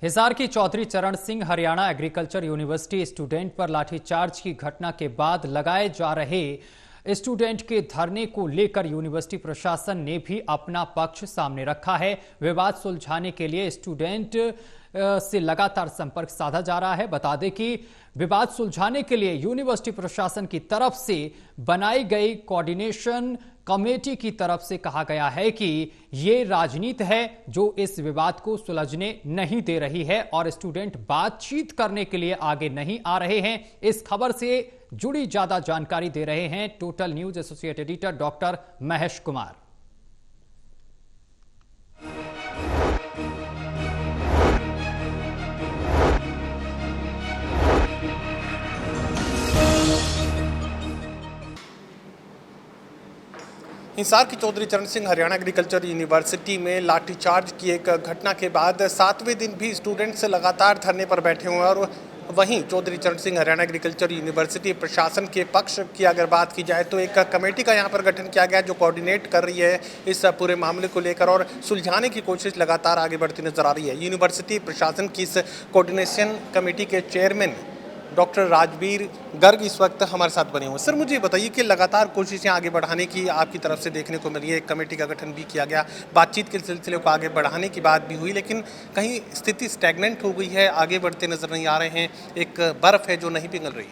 हिसार की चौधरी चरण Singh Haryana agriculture university student पर लाठीचार्ज की घटना के बाद लगाए जा रहे स्टूडेंट के धरने को लेकर यूनिवर्सिटी प्रशासन ने भी अपना पक्ष सामने रखा है। विवाद सुलझाने के लिए स्टूडेंट से लगातार संपर्क साधा जा रहा है। बता दें कि विवाद सुलझाने के लिए यूनिवर्सिटी प्रशासन की तरफ से बनाई गई कोऑर्डिनेशन कमेटी की तरफ से कहा गया है कि ये राजनीति है जो इस विवाद को सुलझने नहीं दे रही है और स्टूडेंट बातचीत करने के लिए आगे नहीं आ रहे हैं। इस खबर से जुड़ी ज्यादा जानकारी दे रहे हैं total news associate editor doctor Mahesh Kumar. Hisar की चौधरी चरण सिंह हरियाणा एग्रीकल्चर यूनिवर्सिटी में लाठीचार्ज की एक घटना के बाद 7वें दिन भी स्टूडेंट्स लगातार धरने पर बैठे हुए हैं और वहीं चौधरी चरण सिंह हरियाणा एग्रीकल्चर यूनिवर्सिटी प्रशासन के पक्ष की अगर बात की जाए तो एक कमेटी का यहां पर गठन किया गया जो कोऑर्डिनेट कर रही है इस पूरे मामले को लेकर और सुलझाने की कोशिश लगातार आगे बढ़ती नजर आ रही है। यूनिवर्सिटी प्रशासन की इस कोऑर्डिनेशन कमेटी के चेयरमैन डॉक्टर राजवीर गर्ग इस वक्त हमारे साथ बने हुए। सर मुझे बताइए कि लगातार कोशिशें आगे बढ़ाने की आपकी तरफ से देखने को मिली है, एक कमेटी का गठन भी किया गया, बातचीत के सिलसिले को आगे बढ़ाने की बात भी हुई, लेकिन कहीं स्थिति स्टैग्नेंट हो गई है, आगे बढ़ते नजर नहीं आ रहे हैं, एक बर्फ है जो नहीं पिघल रही।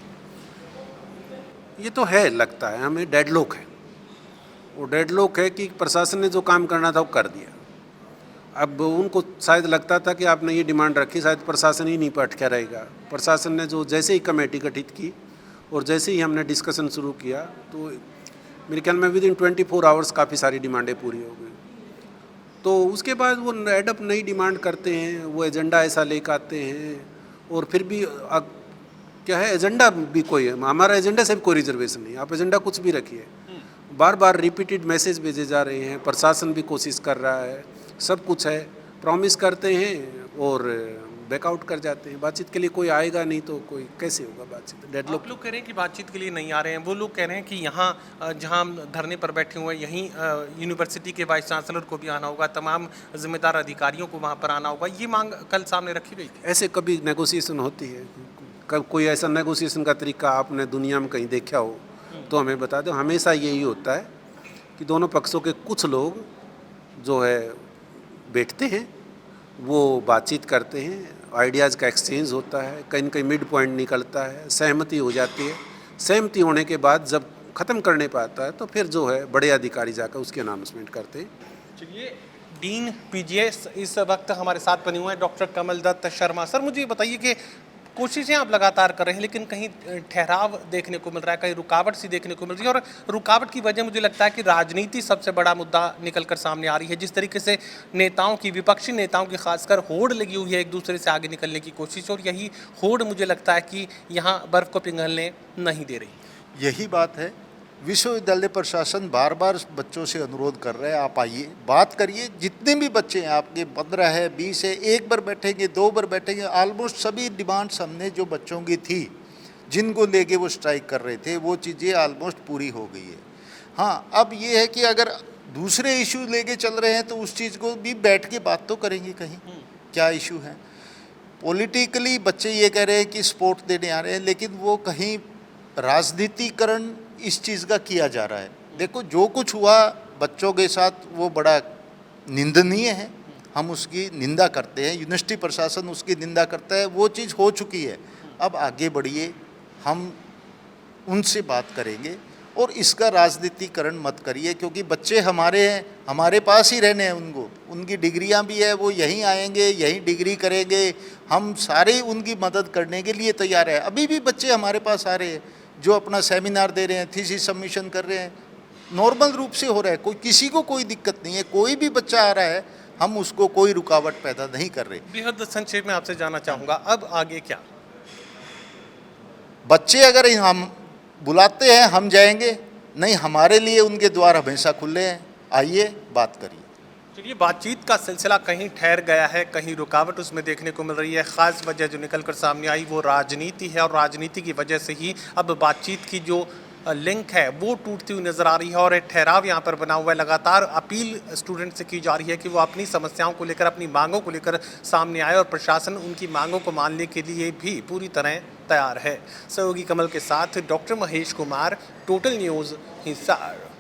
ये तो है, लगता है हमें डेडलॉक है। वो डेडलॉक है कि प्रशासन ने जो काम करना था वो कर दिया। अब उनको शायद लगता था कि आपने ये डिमांड रखी, शायद प्रशासन ही नहीं पे अटका रहेगा। प्रशासन ने जो जैसे ही कमेटी गठित की और जैसे ही हमने डिस्कशन शुरू किया तो मेरे ख्याल में विदिन 24 आवर्स काफ़ी सारी डिमांडें पूरी हो गई। तो उसके बाद वो एडअप नई डिमांड करते हैं, वो एजेंडा ऐसा लेकर आते हैं और फिर भी क्या है, एजेंडा भी कोई है, हमारा एजेंडा से भी कोई रिजर्वेशन नहीं। आप एजेंडा कुछ भी रखिए, बार बार रिपीटेड मैसेज भेजे जा रहे हैं, प्रशासन भी कोशिश कर रहा है, सब कुछ है, प्रॉमिस करते हैं और बैकआउट कर जाते हैं। बातचीत के लिए कोई आएगा नहीं तो कोई कैसे होगा बातचीत। डेडलॉक। आप लोग कह रहे हैं कि बातचीत के लिए नहीं आ रहे हैं, वो लोग कह रहे हैं कि यहाँ जहाँ हम धरने पर बैठे हुए हैं यहीं यूनिवर्सिटी के वाइस चांसलर को भी आना होगा, तमाम जिम्मेदार अधिकारियों को वहाँ पर आना होगा, ये मांग कल सामने रखी गई थी। ऐसे कभी नेगोशिएशन होती है? कब कोई ऐसा नेगोशिएशन का तरीका आपने दुनिया में कहीं देखा हो तो हमें बता दो। हमेशा यही होता है कि दोनों पक्षों के कुछ लोग जो है बैठते हैं, वो बातचीत करते हैं, आइडियाज़ का एक्सचेंज होता है, कहीं न कहीं मिड पॉइंट निकलता है, सहमति हो जाती है। सहमति होने के बाद जब ख़त्म करने पर आता है तो फिर जो है बड़े अधिकारी जाकर उसकी अनाउंसमेंट करते हैं। चलिए, डीन पीजीएस इस वक्त हमारे साथ बने हुए हैं डॉक्टर कमल दत्त शर्मा। सर मुझे बताइए कि कोशिशें आप लगातार कर रहे हैं लेकिन कहीं ठहराव देखने को मिल रहा है, कहीं रुकावट सी देखने को मिल रही है और रुकावट की वजह मुझे लगता है कि राजनीति सबसे बड़ा मुद्दा निकल कर सामने आ रही है। जिस तरीके से नेताओं की, विपक्षी नेताओं की खासकर होड़ लगी हुई है एक दूसरे से आगे निकलने की कोशिश, और यही होड़ मुझे लगता है कि यहाँ बर्फ़ को पिघलने नहीं दे रही। यही बात है। विश्वविद्यालय प्रशासन बार बार बच्चों से अनुरोध कर रहा है, आप आइए, बात करिए। जितने भी बच्चे हैं आपके, 15 है, 20 है, एक बार बैठेंगे, 2 बार बैठेंगे। ऑलमोस्ट सभी डिमांड्स हमने जो बच्चों की थी, जिनको लेके वो स्ट्राइक कर रहे थे, वो चीज़ें ऑलमोस्ट पूरी हो गई है। हाँ, अब ये है कि अगर दूसरे इशू लेके चल रहे हैं तो उस चीज़ को भी बैठ के बात तो करेंगे, कहीं क्या इशू है। पॉलिटिकली बच्चे ये कह रहे हैं कि सपोर्ट देने आ रहे हैं, लेकिन वो कहीं राजनीतिकरण इस चीज़ का किया जा रहा है। देखो, जो कुछ हुआ बच्चों के साथ वो बड़ा निंदनीय है, हम उसकी निंदा करते हैं, यूनिवर्सिटी प्रशासन उसकी निंदा करता है, वो चीज़ हो चुकी है। अब आगे बढ़िए, हम उनसे बात करेंगे और इसका राजनीतिकरण मत करिए, क्योंकि बच्चे हमारे हैं, हमारे पास ही रहने हैं उनको, उनकी डिग्रियां भी है, वो यहीं आएंगे, यहीं डिग्री करेंगे, हम सारे उनकी मदद करने के लिए तैयार है। अभी भी बच्चे हमारे पास आ रहे हैं जो अपना सेमिनार दे रहे हैं, थीसिस सबमिशन कर रहे हैं, नॉर्मल रूप से हो रहा है, कोई किसी को कोई दिक्कत नहीं है। कोई भी बच्चा आ रहा है, हम उसको कोई रुकावट पैदा नहीं कर रहे। बेहद संक्षेप में आपसे जानना चाहूँगा, अब आगे क्या? बच्चे अगर हम बुलाते हैं हम जाएंगे, नहीं हमारे लिए उनके द्वार हमेशा खुले हैं, आइए बात करिए। चलिए, बातचीत का सिलसिला कहीं ठहर गया है, कहीं रुकावट उसमें देखने को मिल रही है। ख़ास वजह जो निकल कर सामने आई वो राजनीति है और राजनीति की वजह से ही अब बातचीत की जो लिंक है वो टूटती हुई नजर आ रही है और एक ठहराव यहाँ पर बना हुआ है। लगातार अपील स्टूडेंट से की जा रही है कि वो अपनी समस्याओं को लेकर, अपनी मांगों को लेकर सामने आए और प्रशासन उनकी मांगों को मानने के लिए भी पूरी तरह तैयार है। सहयोगी कमल के साथ doctor Mahesh Kumar, total news, Hisar.